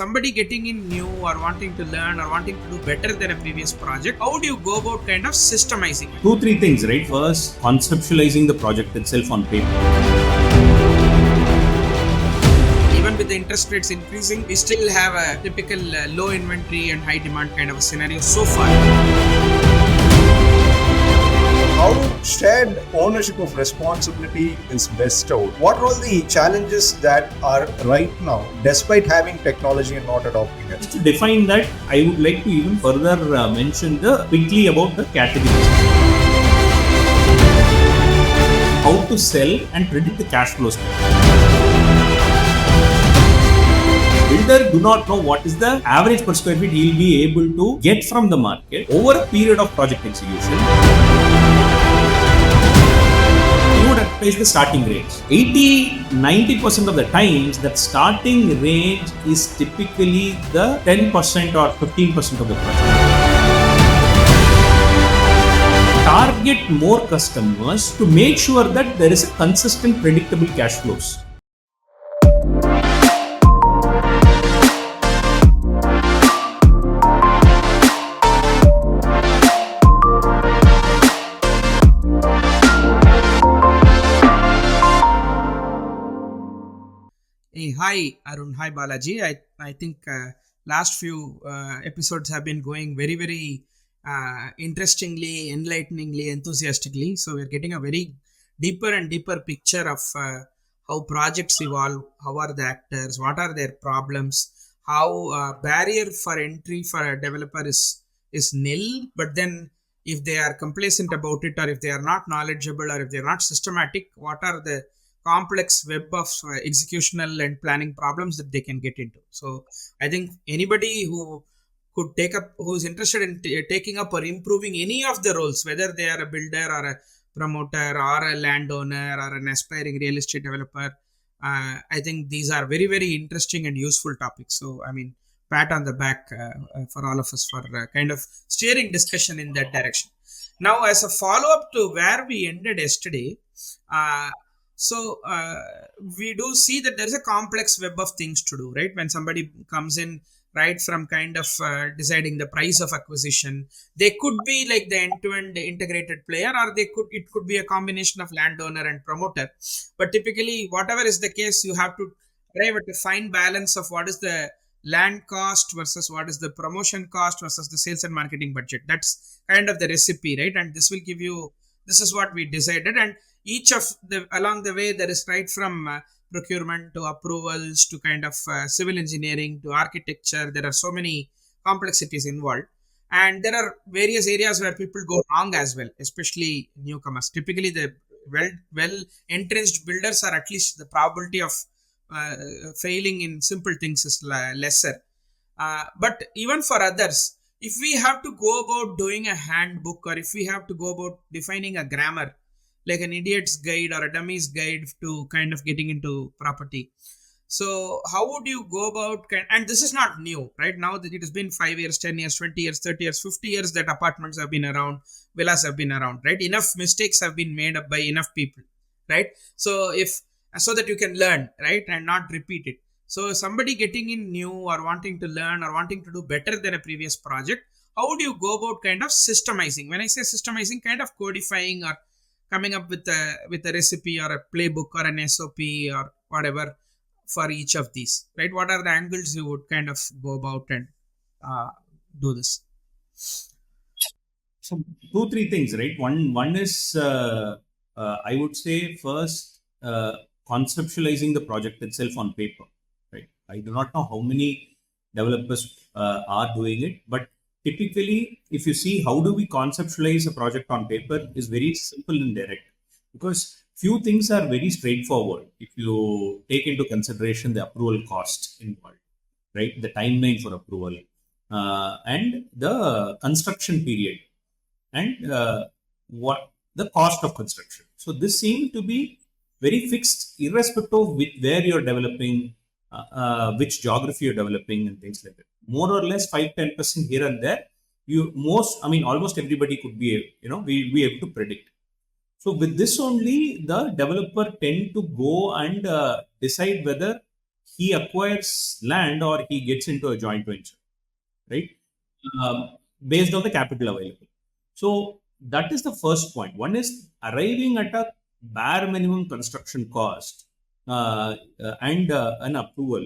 Somebody getting in new or wanting to learn or wanting to do better than a previous project, how do you go about kind of systemizing it? 2-3 things, right? First, conceptualizing the project itself on paper. Even with the interest rates increasing, we still have a typical low inventory and high demand kind of a scenario so far. How shared ownership of responsibility is best out? What are all the challenges that are right now, despite having technology and not adopting it? To define that, I would like to even further mention quickly about the categories. How to sell and predict the cash flows. Builder do not know what is the average per square feet he will be able to get from the market over a period of project execution. You would advertise the starting range. 80-90% of the times that starting range is typically the 10% or 15% of the project. Target more customers to make sure that there is a consistent, predictable cash flows. Hey, hi Arun, hi Balaji. I think last few episodes have been going very interestingly, enlighteningly, enthusiastically. So we're getting a very deeper and deeper picture of how projects evolve, how are the actors, what are their problems, how barrier for entry for a developer is nil. But then if they are complacent about it, or if they are not knowledgeable, or if they are not systematic, what are the complex web of executional and planning problems that they can get into. So I think anybody who could take up, who is interested in taking up or improving any of the roles, whether they are a builder or a promoter or a landowner or an aspiring real estate developer, I think these are very interesting and useful topics. So I mean, pat on the back for all of us for kind of steering discussion in that direction. Now, as a follow-up to where we ended yesterday, so we do see that there's a complex web of things to do, right? When somebody comes in, right, from kind of deciding the price of acquisition, they could be like the end-to-end integrated player, or it could be a combination of landowner and promoter. But typically, whatever is the case, you have to arrive at a fine balance of what is the land cost versus what is the promotion cost versus the sales and marketing budget. That's kind of the recipe, right? And this will give you, this is what we decided. And each of the along the way, there is right from procurement to approvals to kind of civil engineering to architecture. There are so many complexities involved, and there are various areas where people go wrong as well, especially newcomers. Typically, the well entrenched builders are, at least the probability of failing in simple things is lesser. But even for others, if we have to go about doing a handbook, or if we have to go about defining a grammar, like an idiot's guide or a dummy's guide to kind of getting into property. So how would you go about, and this is not new, right? Now that it has been 5 years, 10 years, 20 years, 30 years, 50 years that apartments have been around, villas have been around, right? Enough mistakes have been made up by enough people, right? So so that you can learn, right, and not repeat it. So somebody getting in new or wanting to learn or wanting to do better than a previous project, how would you go about kind of systemizing? When I say systemizing, kind of codifying or coming up with a recipe or a playbook or an SOP or whatever for each of these, right? What are the angles you would kind of go about and do this? So 2-3 things, right? One is I would say first conceptualizing the project itself on paper, right? I do not know how many developers are doing it, but typically, if you see how do we conceptualize a project on paper, is very simple and direct, because few things are very straightforward. If you take into consideration the approval cost involved, right, the timeline for approval, and the construction period, and what the cost of construction. So this seems to be very fixed, irrespective of where you're developing, which geography you're developing, and things like that. More or less 5-10% here and there, almost everybody could be, we'll be able to predict. So with this only, the developer tend to go and decide whether he acquires land or he gets into a joint venture, right? Based on the capital available. So that is the first point. One is arriving at a bare minimum construction cost and an approval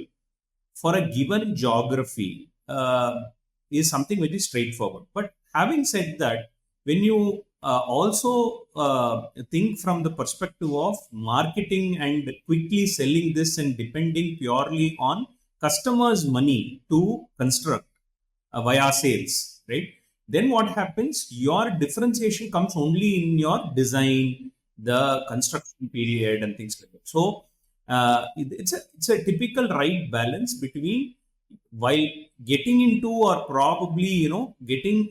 for a given geography is something very straightforward. But having said that, when you also think from the perspective of marketing and quickly selling this and depending purely on customers' money to construct via sales, right? Then what happens? Your differentiation comes only in your design, the construction period, and things like that. So it's a typical right balance between while getting into or probably getting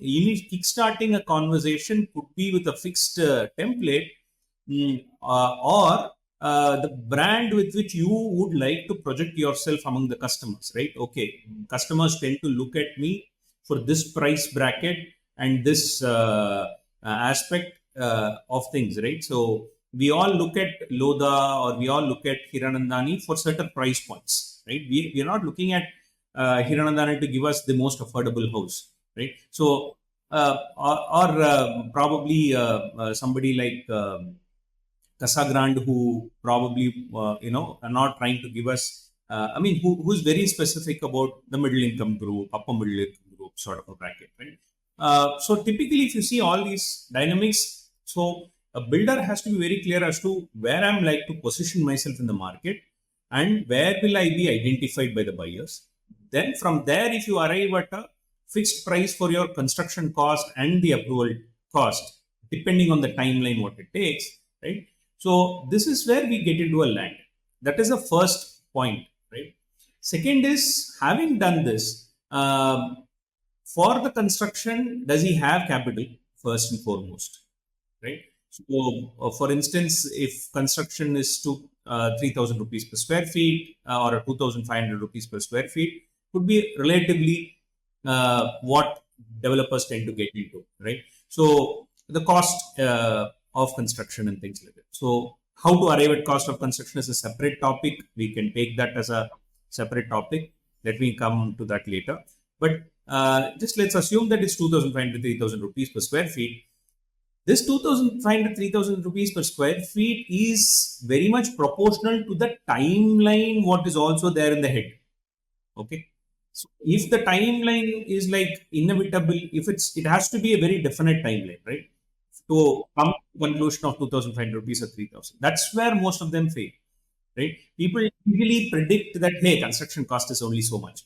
kickstarting a conversation could be with a fixed template, or the brand with which you would like to project yourself among the customers, right? Okay, customers tend to look at me for this price bracket and this aspect of things, right? So we all look at Lodha or we all look at Hiranandani for certain price points, right? We are not looking at Hiranandani to give us the most affordable house, right? So or probably somebody like Casagrande, who probably are not trying to give us. Who's very specific about the middle income group, upper middle income group sort of a bracket, right? So typically, if you see all these dynamics, so a builder has to be very clear as to where I'm like to position myself in the market and where will I be identified by the buyers. Then from there, if you arrive at a fixed price for your construction cost and the approval cost, depending on the timeline what it takes, right? So this is where we get into a land. That is the first point, right? Second is, having done this, for the construction, does he have capital first and foremost, right? So, for instance, if construction is to 3,000 rupees per square feet or 2,500 rupees per square feet, could be relatively what developers tend to get into, right? So the cost of construction and things like that. So how to arrive at cost of construction is a separate topic. We can take that as a separate topic. Let me come to that later. But just let's assume that it's 2,500, 3,000 rupees per square feet. This 2,500, 3,000 rupees per square feet is very much proportional to the timeline what is also there in the head. Okay. So if the timeline is like inevitable, if it has to be a very definite timeline, right? To come to conclusion of 2,500 rupees or 3,000. That's where most of them fail, right? People usually predict that, hey, construction cost is only so much.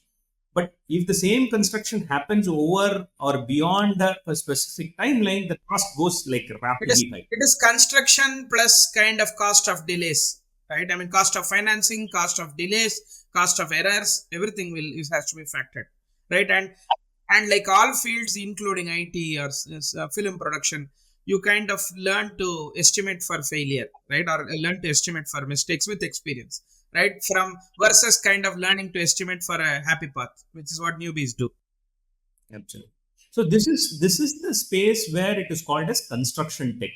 But if the same construction happens over or beyond the specific timeline, the cost goes like rapidly high. It is construction plus kind of cost of delays, right? I mean, cost of financing, cost of delays, cost of errors, everything has to be factored, right? And like all fields, including IT or film production, you kind of learn to estimate for failure, right? Or learn to estimate for mistakes with experience, right? From versus kind of learning to estimate for a happy path, which is what newbies do. Absolutely. So this is the space where it is called as construction tech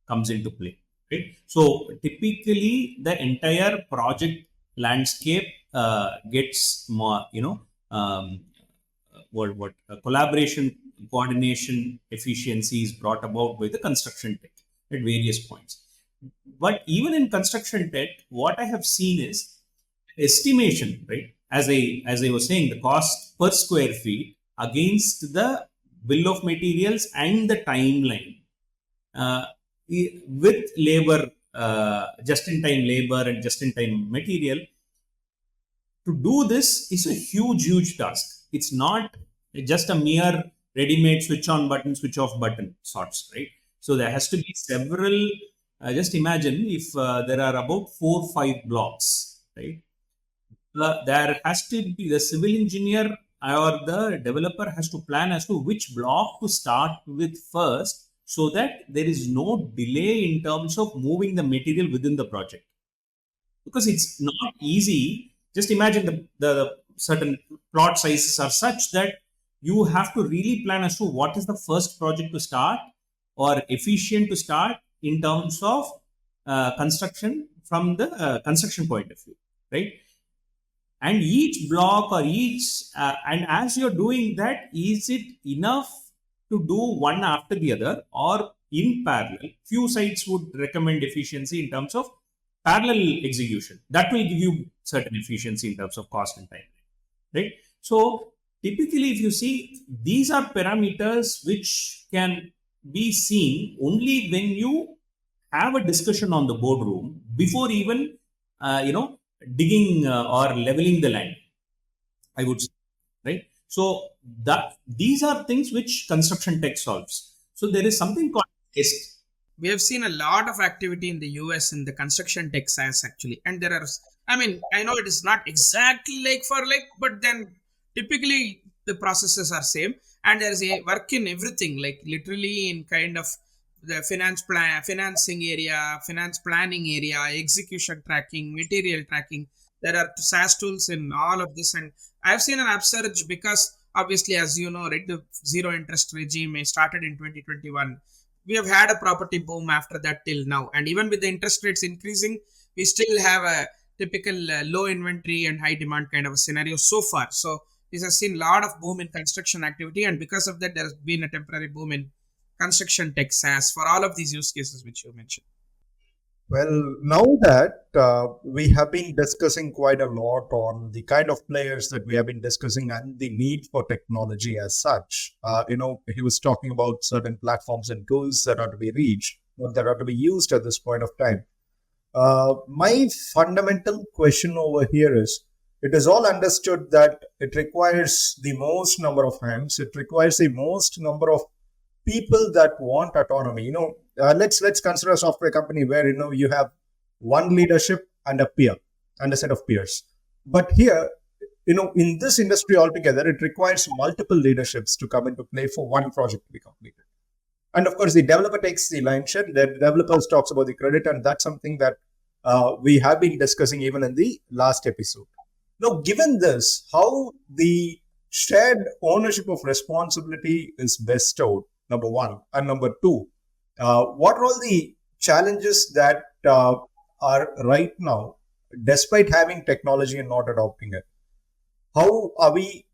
comes into play, right? So typically the entire project landscape gets more, collaboration, coordination, efficiency is brought about by the construction tech at various points. But even in construction tech, what I have seen is estimation, right? As I was saying, the cost per square feet against the bill of materials and the timeline with labor, just-in-time labor and just-in-time material. To do this is a huge task. It's not just a mere ready-made switch on button, switch off button sorts, right? So there has to be several. Just imagine if there are about 4 or 5 blocks, right? There has to be the civil engineer or the developer has to plan as to which block to start with first, so that there is no delay in terms of moving the material within the project. Because it's not easy. Just imagine the certain plot sizes are such that you have to really plan as to what is the first project to start or efficient to start in terms of construction from the construction point of view, right? and each block or and as you're doing that, is it enough to do one after the other or in parallel? Few sites would recommend efficiency in terms of parallel execution. That will give you certain efficiency in terms of cost and time, right? So typically, if you see, these are parameters which can be seen only when you have a discussion on the boardroom before even digging or leveling the land, I would say, right? So that these are things which construction tech solves. So there is something called test. We have seen a lot of activity in the US in the construction tech SaaS actually, and there are, I mean, I know it is not exactly like for like, but then typically the processes are same, and there is a work in everything, like literally in kind of the financing area, finance planning area, execution tracking, material tracking. There are SaaS tools in all of this, and I've seen an upsurge because obviously, as you know, right, the zero interest regime started in 2021. We have had a property boom after that till now, and even with the interest rates increasing, we still have a typical low inventory and high demand kind of a scenario so far. So this has seen a lot of boom in construction activity, and because of that, there has been a temporary boom in construction tech SaaS for all of these use cases which you mentioned. Well, now that we have been discussing quite a lot on the kind of players that we have been discussing and the need for technology as such, he was talking about certain platforms and tools that are to be reached, that are to be used at this point of time. My fundamental question over here is, it is all understood that it requires the most number of hands, it requires the most number of people that want autonomy. Let's consider a software company where you have one leadership and a peer and a set of peers. But here, in this industry altogether, it requires multiple leaderships to come into play for one project to be completed. And of course, the developer takes the lion's share. The developers talks about the credit, and that's something that we have been discussing even in the last episode. Now, given this, how the shared ownership of responsibility is bestowed, number one, and number two, what are all the challenges that are right now, despite having technology and not adopting it? How are we?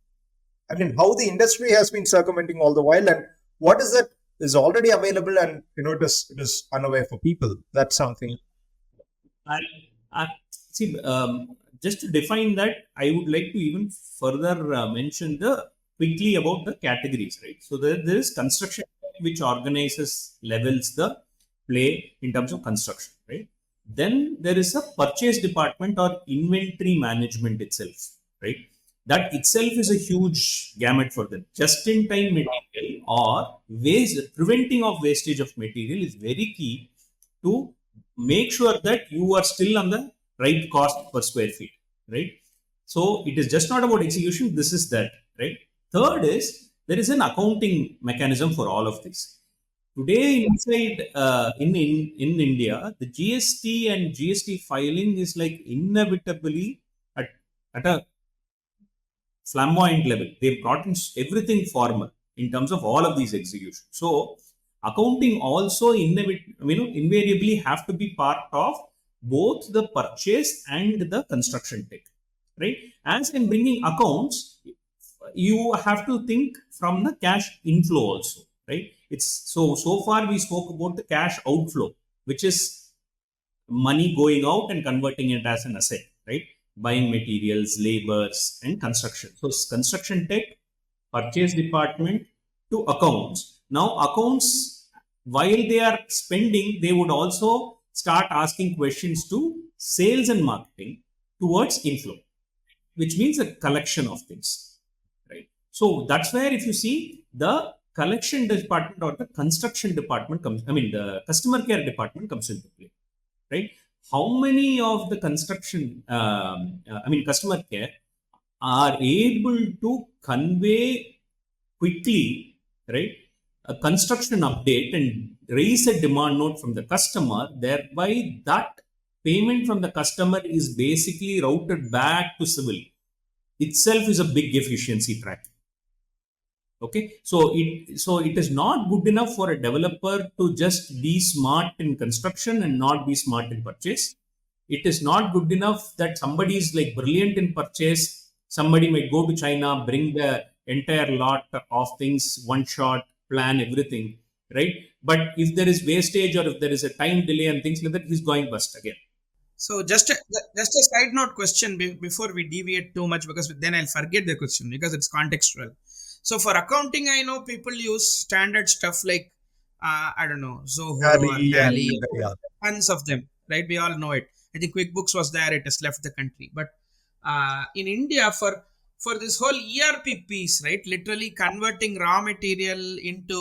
I mean, how the industry has been circumventing all the while, and what is that is already available, and it is unaware for people. That's something. I see. Just to define that, I would like to even further mention quickly about the categories, right? So there is construction, which organizes, levels the play in terms of construction, right? Then there is a purchase department or inventory management itself, right? That itself is a huge gamut for them. Just-in-time material or preventing of wastage of material is very key to make sure that you are still on the right cost per square feet, right? So it is just not about execution. This is that, right? Third is, there is an accounting mechanism for all of this. Today, inside in India, the GST and GST filing is like inevitably at a flamboyant level. They've gotten everything formal in terms of all of these executions. So accounting also invariably have to be part of both the purchase and the construction tech, right? As in bringing accounts, you have to think from the cash inflow also, right? It's so far we spoke about the cash outflow, which is money going out and converting it as an asset, right? Buying materials, labors, and construction. So construction tech, purchase department to accounts. Now accounts, while they are spending, they would also start asking questions to sales and marketing towards inflow, which means a collection of things, right? So that's where, if you see, the collection department or the construction department the customer care department comes into play, right? How many of the customer care are able to convey quickly, right, a construction update and raise a demand note from the customer, thereby that payment from the customer is basically routed back to civil itself is a big efficiency track. Okay, so it is not good enough for a developer to just be smart in construction and not be smart in purchase. It is not good enough that somebody is like brilliant in purchase. Somebody might go to China, bring the entire lot of things, one shot, plan everything, right? But if there is wastage or if there is a time delay and things like that, he's going bust again. So just a side note question before we deviate too much, because then I'll forget the question because it's contextual. So for accounting, I know people use standard stuff like I don't know, Zoho or Tally and Tally, yeah. tons of them, right? We all know it. I think QuickBooks was there; it has left the country. But in India, for this whole ERP piece, right? Literally converting raw material into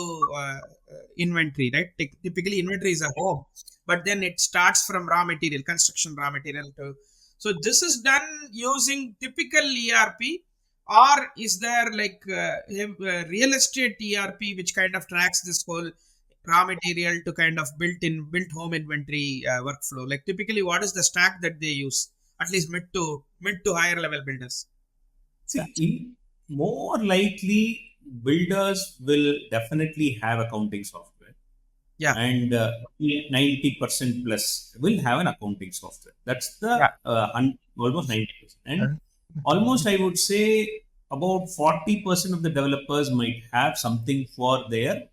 inventory, right? Typically, inventory is a home, but then it starts from raw material, construction raw material to. So this is done using typical ERP, or is there like real estate ERP which kind of tracks this whole raw material to kind of built home inventory workflow? Like typically, what is the stack that they use? At least mid to higher level builders. See, more likely builders will definitely have accounting software, Yeah, and 90% plus will have an accounting software. That's the yeah, almost 90%. And almost, I would say, about 40% of the developers might have something for their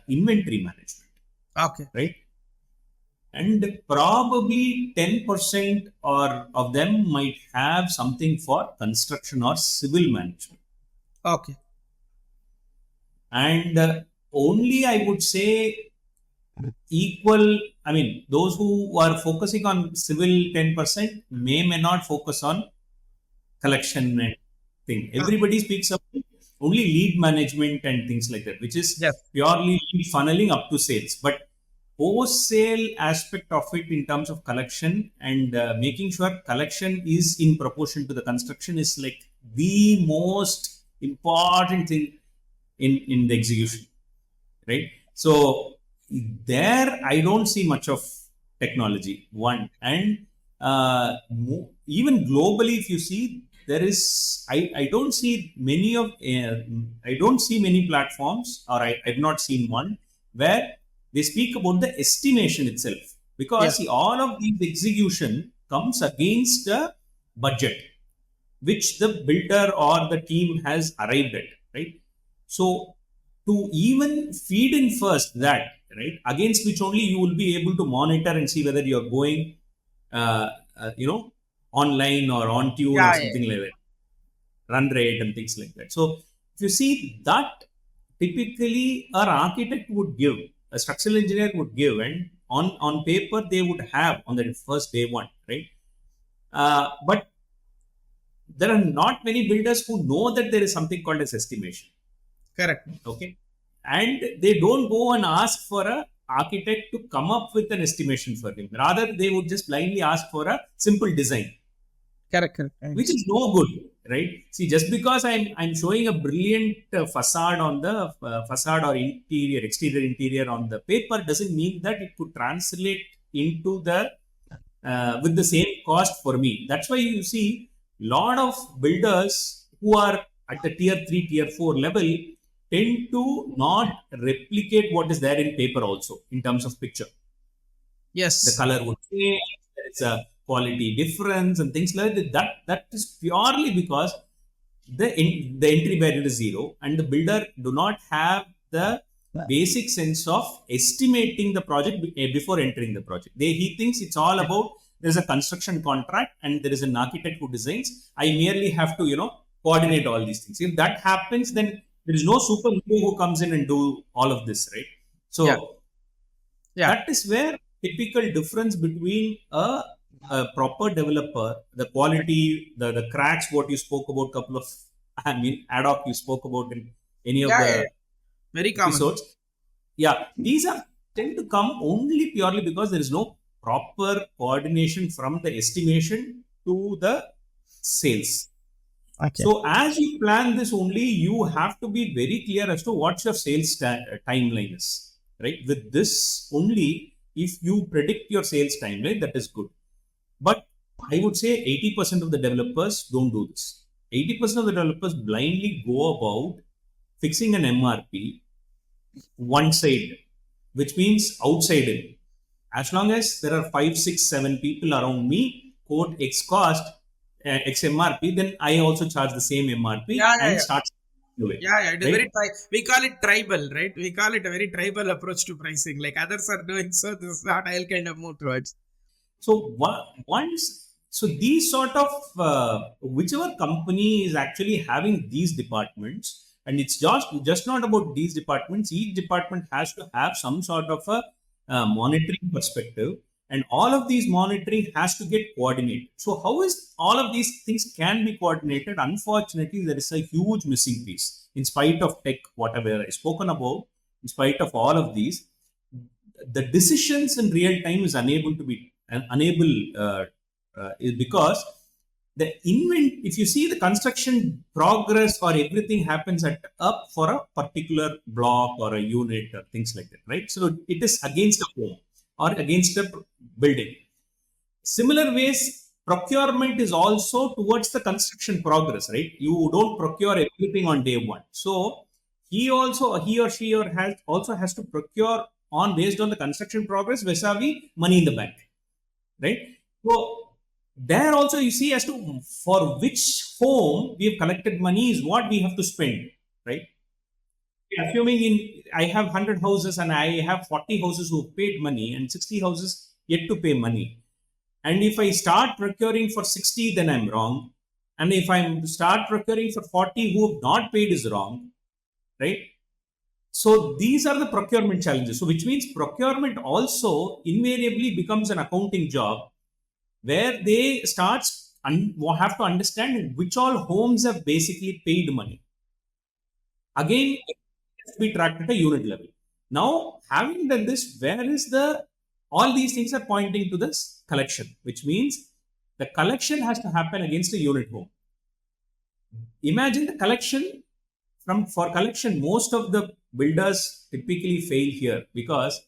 inventory management, okay, right? And probably 10% or of them might have something for construction or civil management. okay, And only, I would say, equal, I mean, those who are focusing on civil 10% may not focus on collection and thing. Everybody speaks of only lead management and things like that, which is yes, purely lead funneling up to sales. But post sale aspect of it in terms of collection and making sure collection is in proportion to the construction is like the most important thing in the execution, right? So there I don't see much of technology, one. And even globally, if you see, there is I don't see many of I don't see many platforms, or I've not seen one where they speak about the estimation itself, because yes, see, all of these execution comes against a budget which the builder or the team has arrived at, right? So to even feed in first that, right, against which only you will be able to monitor and see whether you're going, uh, you know, online or on tune or yeah, yeah, something like that, run rate and things like that. So if you see that, typically our architect would give, a structural engineer would give, and on paper they would have on the first day one, right? But there are not many builders who know that there is something called as estimation. correct, Okay. And they don't go and ask for a architect to come up with an estimation for him. Rather, they would just blindly ask for a simple design, correct, correct. which is no good, right? See, just because I'm showing a brilliant facade on the facade or exterior interior on the paper doesn't mean that it could translate into the with the same cost for me. That's why you see lot of builders who are at the tier 3, tier 4 level tend to not replicate what is there in paper also in terms of picture. The Yes, color would change, there is a quality difference and things like that. That is purely because the entry barrier is zero, and the builder do not have the basic sense of estimating the project before entering the project. He thinks it's all about there's a construction contract and there is an architect who designs. I merely have to coordinate all these things. If that happens, then there is no superhero who comes in and do all of this, right? So yeah, yeah, that is where typical difference between a proper developer, the quality, the cracks, what you spoke about, couple of, I mean, ad hoc you spoke about in any of yeah, yeah, the yeah. Very common. episodes. Yeah, these are tend to come only purely because there is no proper coordination from the estimation to the sales. Okay. So as you plan this only, you have to be very clear as to what your sales timeline is, right? With this only, if you predict your sales timeline, that is good. But I would say 80% of the developers don't do this. 80% of the developers blindly go about fixing an MRP one side, which means outside in. As long as there are 5, 6, 7 people around me, quote X cost, X MRP, then I also charge the same MRP Yeah, yeah, and yeah. start the way, Yeah, yeah, it is right? very we call it tribal, right? We call it a very tribal approach to pricing. Like others are doing, so this is what I'll kind of move towards. So once, so these sort of whichever company is actually having these departments, and it's just not about these departments. Each department has to have some sort of a monitoring perspective, and all of these monitoring has to get coordinated. So how is all of these things can be coordinated? Unfortunately, there is a huge missing piece. In spite of tech, whatever I spoken about, in spite of all of these, the decisions in real time is unable to be unable is because the if you see the construction progress or everything happens at up for a particular block or a unit or things like that, right? So it is against a home or against a building. Similar ways, procurement is also towards the construction progress, right? You don't procure everything on day one. So he or she or has also has to procure on based on the construction progress vis-a-vis money in the bank, right? So there also you see as to for which home we have collected money is what we have to spend, right? Assuming in I have 100 houses and I have 40 houses who paid money and 60 houses yet to pay money. And if I start procuring for 60, then I'm wrong. And if I start procuring for 40 who have not paid is wrong, right? So these are the procurement challenges. So which means procurement also invariably becomes an accounting job where they start have to understand which all homes have basically paid money. Again, it has to be tracked at a unit level. Now, having done this, where is the all these things are pointing to this collection, which means the collection has to happen against a unit home. Imagine the collection for collection, most of the builders typically fail here because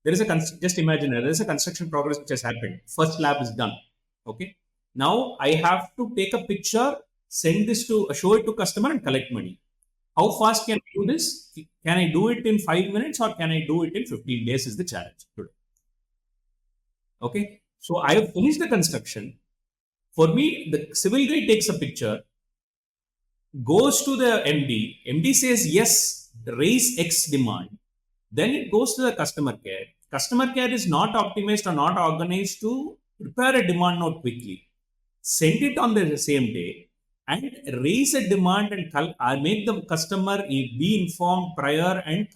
there is a just imagine there is a construction progress which has happened. First slab is done. Okay. Now I have to take a picture, send this to show it to customer and collect money. How fast can I do this? Can I do it in 5 minutes or can I do it in 15 days is the challenge today. Okay. So I have finished the construction. For me, the civil guy takes a picture, goes to the MD. MD says, yes, raise X demand. Then it goes to the customer care. Customer care is not optimized or not organized to prepare a demand note quickly. Send it on the same day and raise a demand and make the customer be informed prior and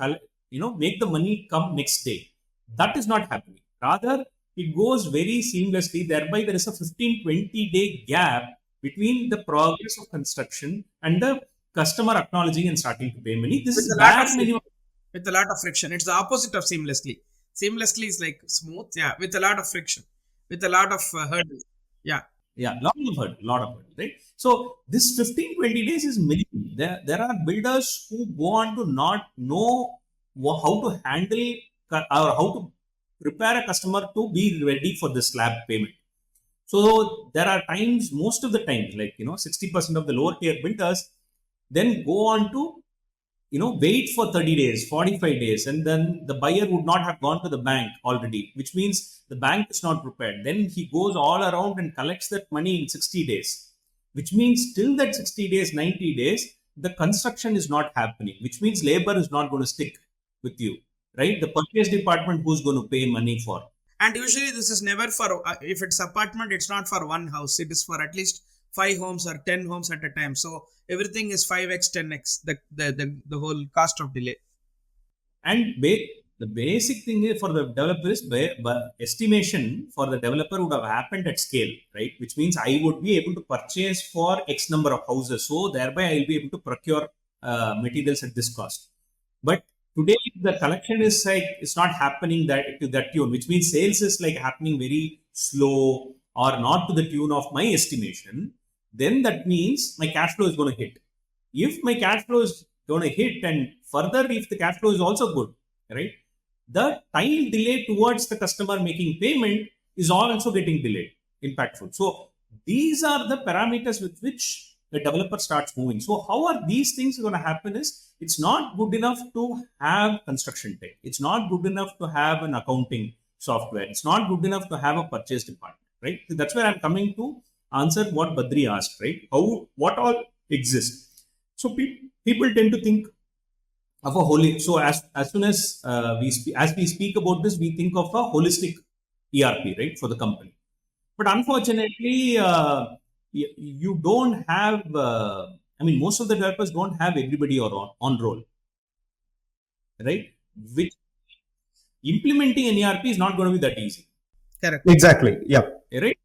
make the money come next day. That is not happening. Rather, it goes very seamlessly. Thereby, there is a 15-20 day gap between the progress of construction and the customer acknowledging and starting to pay money. This With is a lot of bare minimum. with a lot of friction. It's the opposite of seamlessly. Seamlessly is like smooth, yeah, with a lot of friction, with a lot of hurdles. Yeah. Yeah, lot of hurt, right? So this 15-20 days is minimum. There are builders who go on to not know how to handle or how to prepare a customer to be ready for the slab payment. So there are times, most of the times, like 60% of the lower tier builders then go on to wait for 30 days, 45 days, and then the buyer would not have gone to the bank already, which means the bank is not prepared. Then he goes all around and collects that money in 60 days, which means till that 60 days, 90 days, the construction is not happening, which means labor is not going to stick with you, right? The purchase department who's going to pay money for. And usually this is never for, if it's apartment, it's not for one house. It is for at least 5 homes or 10 homes at a time. So everything is 5x, 10x, the whole cost of delay. And the basic thing is for the developer is estimation for the developer would have happened at scale, right? Which means I would be able to purchase for X number of houses. So thereby I'll be able to procure materials at this cost. But today the collection is like, it's not happening to that tune, which means sales is like happening very slow or not to the tune of my estimation. Then that means my cash flow is going to hit. If my cash flow is going to hit and further if the cash flow is also good, right? The time delay towards the customer making payment is also getting delayed, impactful. So these are the parameters with which the developer starts moving. So how are these things going to happen is it's not good enough to have construction tech. It's not good enough to have an accounting. software. It's not good enough to have a purchase department, right? So that's where I'm coming to answer what Badri asked, right? What all exists? So people tend to think of a holy. So as soon as as we speak about this, we think of a holistic ERP, right, for the company. But unfortunately, you don't have. I mean, most of the developers don't have everybody on roll, right? Which implementing an ERP is not going to be that easy, Correct. Exactly. Yeah. right?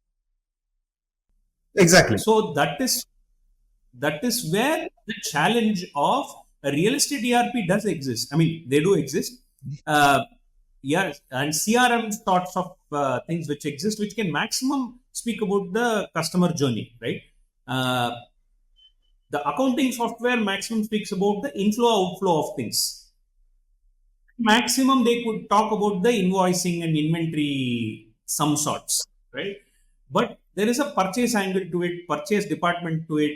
Exactly. So that is where the challenge of a real estate ERP does exist. I mean, they do exist. Yes, and CRM sorts of things which exist, which can maximum speak about the customer journey, right? The accounting software maximum speaks about the inflow outflow of things. Maximum they could talk about the invoicing and inventory some sorts, right? But there is a purchase angle to it, purchase department to it,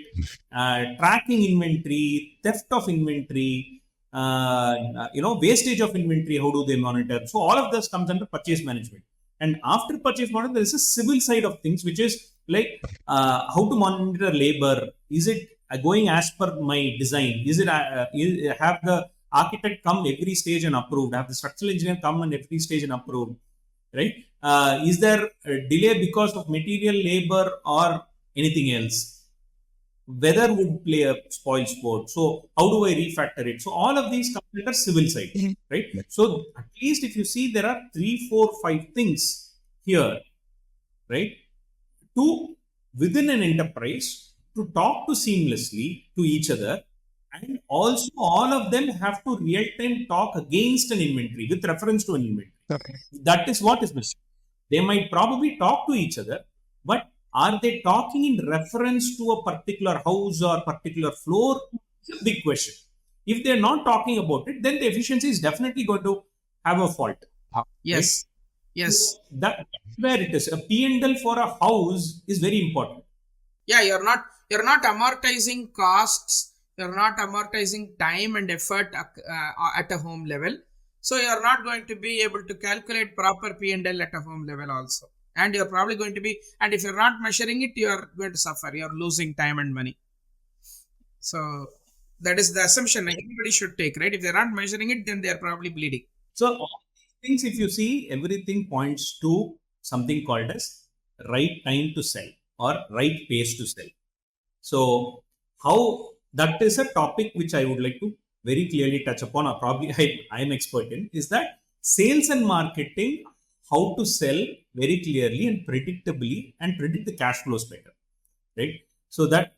tracking inventory, theft of inventory, wastage of inventory. How do they monitor? So all of this comes under purchase management. And after purchase management, there is a civil side of things, which is like how to monitor labor. Is it going as per my design? Is it have the architect come every stage and approved? Have the structural engineer come and every stage and approved? Right? Is there a delay because of material, labor, or anything else? Weather would play a spoil sport. So how do I refactor it? So all of these come under civil side, right? So at least if you see, there are 3, 4, 5 things here, right? To within an enterprise to talk to seamlessly to each other, and also all of them have to real time talk against an inventory with reference to an inventory. Okay. That is what is missing. They might probably talk to each other, but are they talking in reference to a particular house or particular floor? It's a big question. If they're not talking about it, then the efficiency is definitely going to have a fault. Yes. Right? Yes. That's where it is. A P&L for a house is very important. Yeah, you're not amortizing costs. You're not amortizing time and effort at a home level. So you're not going to be able to calculate proper P&L at a home level also. And you're probably going to be, and if you're not measuring it, you're going to suffer. You're losing time and money. So that is the assumption everybody should take, right? If they're not measuring it, then they're probably bleeding. So all these things, if you see, everything points to something called as right time to sell or right pace to sell. So how that is a topic which I would like to very clearly touch upon, or probably I am expert in, is that sales and marketing, how to sell very clearly and predictably and predict the cash flows better, right? So that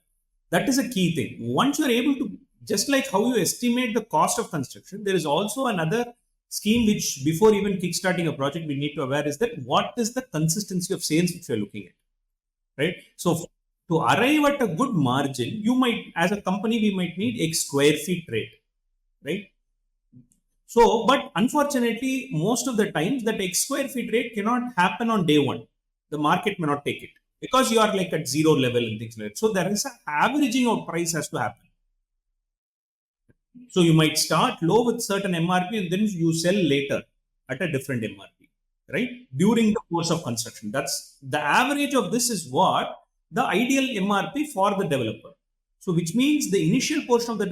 is a key thing. Once you are able to, just like how you estimate the cost of construction, there is also another scheme which before even kickstarting a project we need to aware is that what is the consistency of sales which we are looking at, right? So to arrive at a good margin, you might, as a company, we might need X square feet rate, right? So, but unfortunately, most of the times that X square feet rate cannot happen on day one. The market may not take it because you are like at zero level and things like that. So there is an averaging of price has to happen. So you might start low with certain MRP and then you sell later at a different MRP, right? During the course of construction. That's the average of this is what the ideal MRP for the developer. So which means the initial portion of the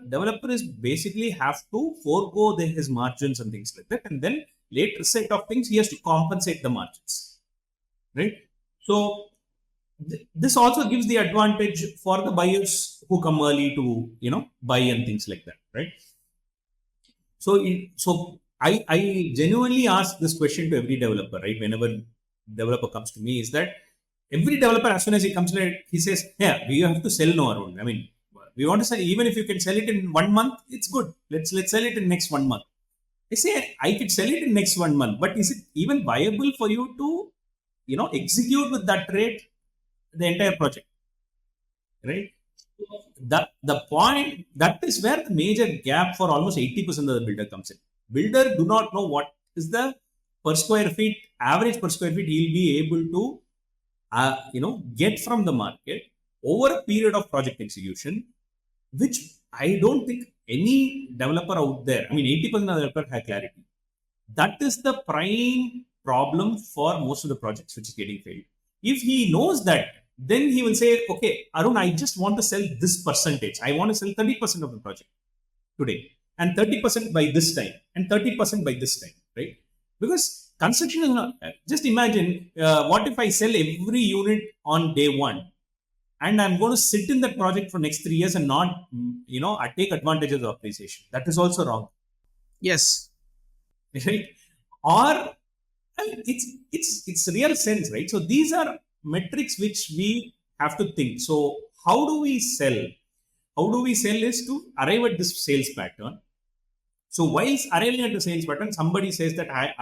developer is basically have to forego his margins and things like that. And then later set of things, he has to compensate the margins, right? So this also gives the advantage for the buyers who come early to, buy and things like that, right? So, I genuinely ask this question to every developer, right? Whenever developer comes to me, is that every developer, as soon as he comes in, he says, "Yeah, we have to sell no Arun. I mean, we want to sell. Even if you can sell it in 1 month, it's good. Let's sell it in next 1 month." I say, I could sell it in next 1 month, but is it even viable for you to, execute with that rate the entire project, right? The point that is where the major gap for almost 80% of the builder comes in. Builder do not know what is the per square feet average per square feet he'll be able to get from the market over a period of project execution, which I don't think any developer out there, I mean 80% of the developer have clarity. That is the prime problem for most of the projects which is getting failed. If he knows that, then he will say, okay, Arun, I just want to sell this percentage. I want to sell 30% of the project today and 30% by this time and 30% by this time, right? Because construction is not, just imagine what if I sell every unit on day one and I'm going to sit in that project for next 3 years and not, I take advantage of the appreciation. That is also wrong. Yes. Right? Or it's real sense, right? So these are metrics which we have to think. So how do we sell? How do we sell is to arrive at this sales pattern. So whilst arriving at the sales pattern, somebody says that I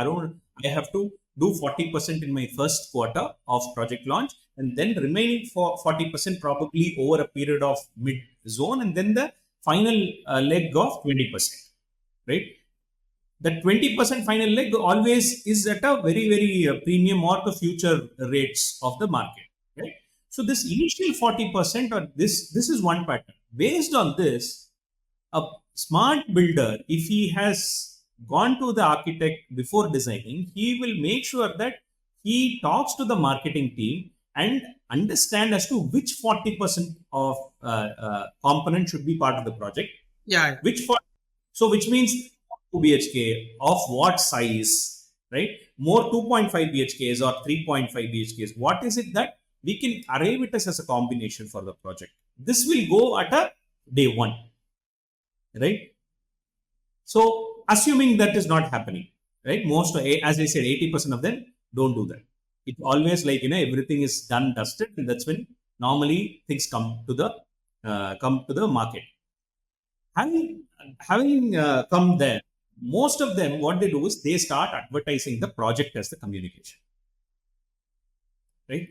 have to do 40% in my first quarter of project launch, and then remaining for 40% probably over a period of mid zone, and then the final leg of 20%, right? The 20% final leg always is at a very, very premium or the future rates of the market, right? So this initial 40% or this is one pattern. Based on this, a smart builder, if he has gone to the architect before designing, he will make sure that he talks to the marketing team and understand as to which 40% of component should be part of the project. Yeah. Which means 2 BHK of what size, right? More 2.5 BHKs or 3.5 BHKs. What is it that we can arrive it as a combination for the project? This will go at a day one, right? So assuming that is not happening, right? Most, as I said, 80% of them don't do that. It's always like, everything is done, dusted, and that's when normally things come to the market. Having come there, most of them, what they do is they start advertising the project as the communication, right?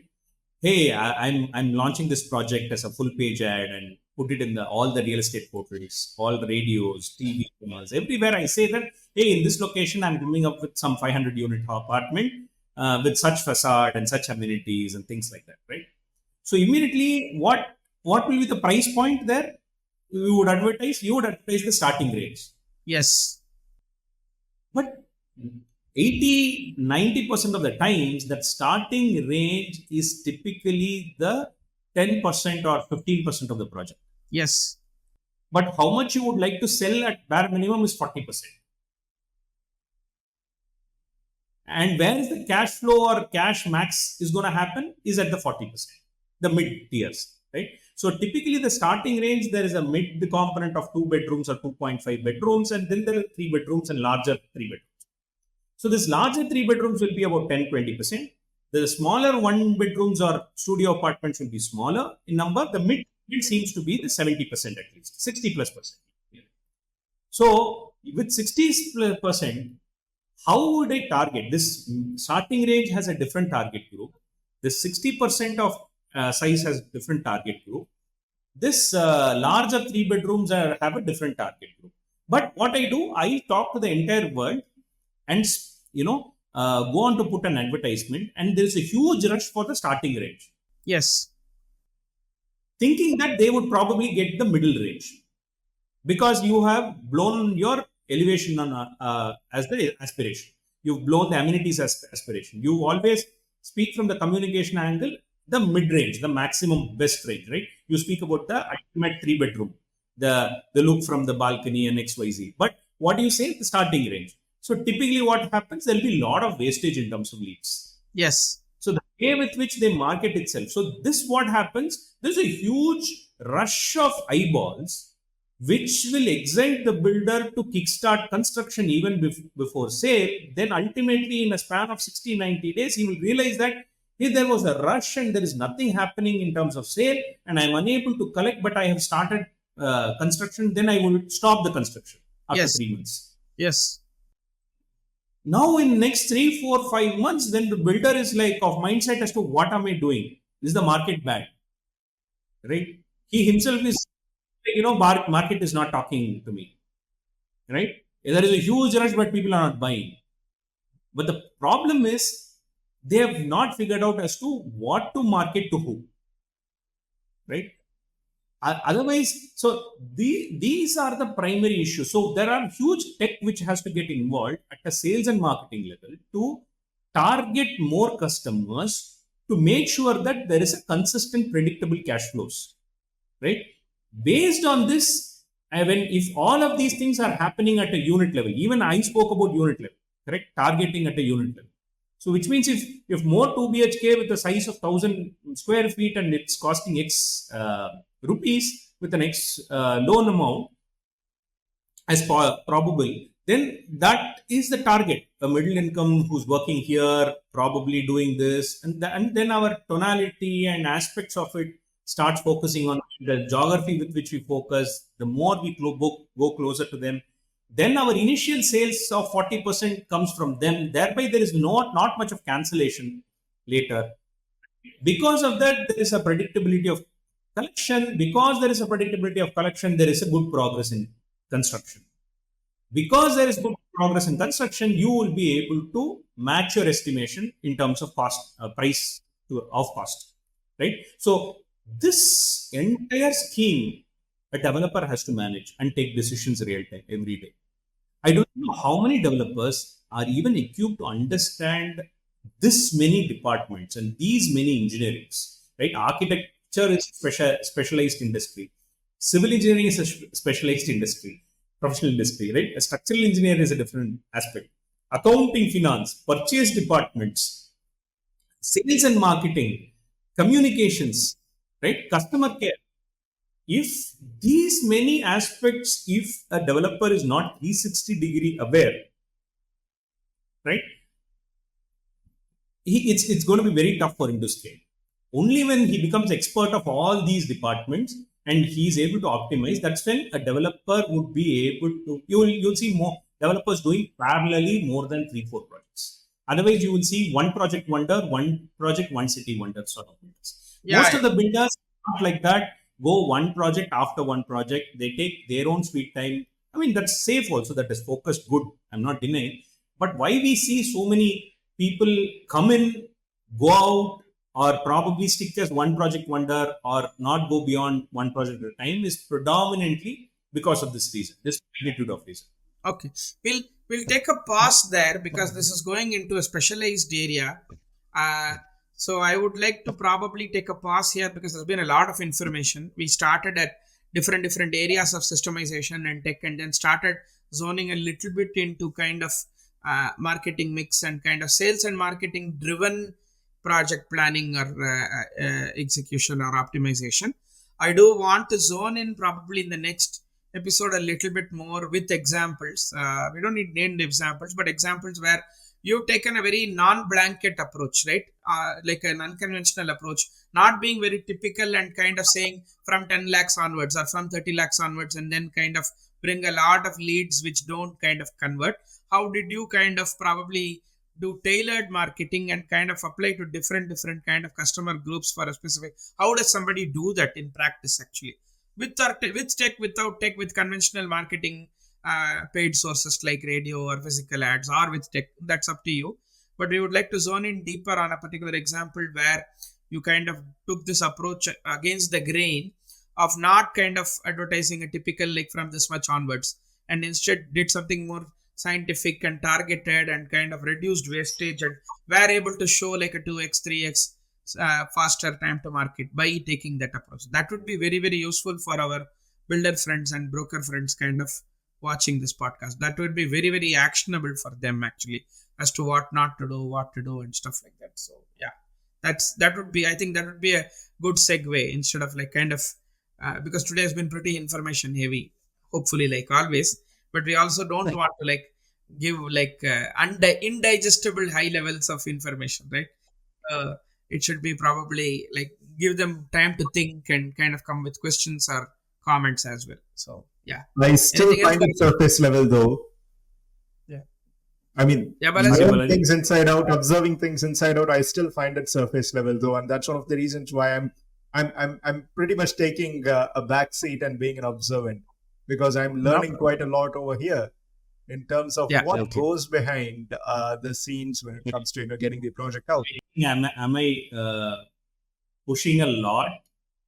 Hey, I'm launching this project as a full page ad and put it in all the real estate portals, all the radios, TV channels, everywhere. I say that, hey, in this location, I'm coming up with some 500 unit apartment with such facade and such amenities and things like that, right? So immediately, what will be the price point there? You would advertise the starting range. Yes. But 80-90% of the times, that starting range is typically the 10% or 15% of the project. Yes. But how much you would like to sell at bare minimum is 40%. And where is the cash flow or cash max is going to happen is at the 40%, the mid tiers, right? So typically the starting range, there is a mid component of 2 bedrooms or 2.5 bedrooms, and then there are 3 bedrooms and larger 3 bedrooms. So this larger 3 bedrooms will be about 10-20%. The smaller 1 bedrooms or studio apartments will be smaller in number. The mid seems to be the 70% at least, 60+%. So with 60%, how would I target? This starting range has a different target group. The 60% of size has different target group. This larger 3 bedrooms have a different target group. But what I do, I talk to the entire world and go on to put an advertisement, and there is a huge rush for the starting range. Yes. Thinking that they would probably get the middle range because you have blown your elevation on as the aspiration. You've blown the amenities as aspiration. You always speak from the communication angle, the mid range, the maximum best range, right? You speak about the ultimate 3 bedroom, the look from the balcony and XYZ. But what do you say? The starting range. So typically what happens, there'll be a lot of wastage in terms of leads. Yes. So the way with which they market itself. So this what happens, there's a huge rush of eyeballs which will excite the builder to kickstart construction even before sale. Then ultimately in a span of 60-90 days, he will realize that hey, there was a rush and there is nothing happening in terms of sale and I'm unable to collect, but I have started construction. Then I will stop the construction after 3 months. Yes. Now in next 3, 4, 5 months, then the builder is like of mindset as to what am I doing? Is the market bad? Right? He himself is, market is not talking to me. Right? There is a huge rush, but people are not buying. But the problem is they have not figured out as to what to market to who. Right? Otherwise, so these are the primary issues. So there are huge tech which has to get involved at the sales and marketing level to target more customers to make sure that there is a consistent, predictable cash flows, right? Based on this, when if all of these things are happening at a unit level, even I spoke about unit level, correct? Targeting at a unit level. So which means if more 2 BHK with the size of 1,000 square feet and it's costing X rupees with an X loan amount as probable, then that is the target. A middle income who's working here, probably doing this, and then our tonality and aspects of it starts focusing on the geography with which we focus. The more we go closer to them, then our initial sales of 40% comes from them. Thereby, there is not much of cancellation later. Because of that, there is a predictability of collection. Because there is a predictability of collection, there is a good progress in construction. Because there is good progress in construction, you will be able to match your estimation in terms of cost, price of cost, right? So this entire scheme, a developer has to manage and take decisions real time every day. I don't know how many developers are even equipped to understand this many departments and these many engineerings, right? Architecture is specialized industry. Civil engineering is a specialized industry, professional industry, right? A structural engineer is a different aspect. Accounting, finance, purchase departments, sales and marketing, communications, right? Customer care. If these many aspects, if a developer is not 360-degree aware, right, it's going to be very tough for him to scale. Only when he becomes expert of all these departments and he is able to optimize, that's when a developer would be able to, you'll see more developers doing parallelly more than 3-4 projects. Otherwise, you will see one project wonder, one project, one city wonder sort of builders. Most of the builders not like that, go one project after one project. They take their own sweet time. I mean, that's safe also, that is focused, good. I'm not denying. But why we see so many people come in, go out, or probably stick as one project wonder or not go beyond one project at a time is predominantly because of this reason, this magnitude of reason. Okay, we'll take a pause there because this is going into a specialized area. So I would like to probably take a pause here because there's been a lot of information. We started at different areas of systemization and tech, and then started zoning a little bit into kind of marketing mix and kind of sales and marketing driven project planning or execution or optimization. I do want to zone in probably in the next episode a little bit more with examples. We don't need named examples, but examples where you've taken a very non-blanket approach, right? Like an unconventional approach, not being very typical and kind of saying from 10 lakhs onwards or from 30 lakhs onwards, and then kind of bring a lot of leads which don't kind of convert. How did you kind of probably do tailored marketing and kind of apply to different kind of customer groups for a specific? How does somebody do that in practice actually? With tech, without tech, with conventional marketing, paid sources like radio or physical ads, or with tech, that's up to you. But we would like to zone in deeper on a particular example where you kind of took this approach against the grain of not kind of advertising a typical like from this much onwards, and instead did something more scientific and targeted and kind of reduced wastage, and were able to show like a 2x 3x faster time to market by taking that approach. That would be very useful for our builder friends and broker friends kind of watching this podcast. That would be very actionable for them actually, as to what not to do, what to do, and stuff like that. So yeah, that would be, I think that would be a good segue instead of like kind of because today has been pretty information heavy, hopefully, like always. But we also don't want to like give like indigestible high levels of information, right? It should be probably like give them time to think and kind of come with questions or comments as well. So yeah, I still find it surface level though. Yeah, I mean, Balaji. things inside out, observing things inside out, I still find it surface level though, and that's one of the reasons why I'm pretty much taking a back seat and being an observant, because I'm learning quite a lot over here in terms of what goes behind the scenes when it comes to getting the project out. Am I pushing a lot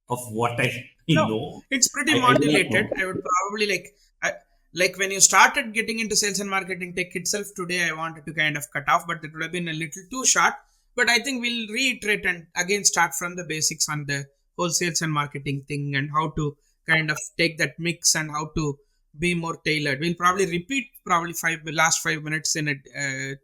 of what I know? It's pretty modulated. I would probably like like when you started getting into sales and marketing tech itself today, I wanted to kind of cut off, but it would have been a little too short. But I think we'll reiterate and again start from the basics on the whole sales and marketing thing and how to kind of take that mix and how to be more tailored. We'll probably repeat probably last 5 minutes in it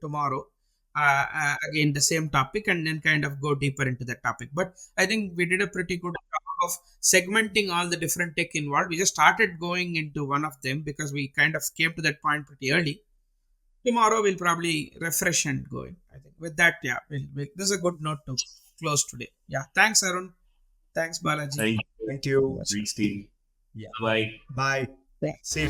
tomorrow. Again, the same topic, and then kind of go deeper into that topic. But I think we did a pretty good job of segmenting all the different tech involved. We just started going into one of them because we kind of came to that point pretty early. Tomorrow we'll probably refresh and go in. I think with that, yeah, this is a good note to close today. Yeah, thanks Arun, thanks Balaji. Thank you. Great, Steve. Yeah. Bye. Bye. Yeah. See you.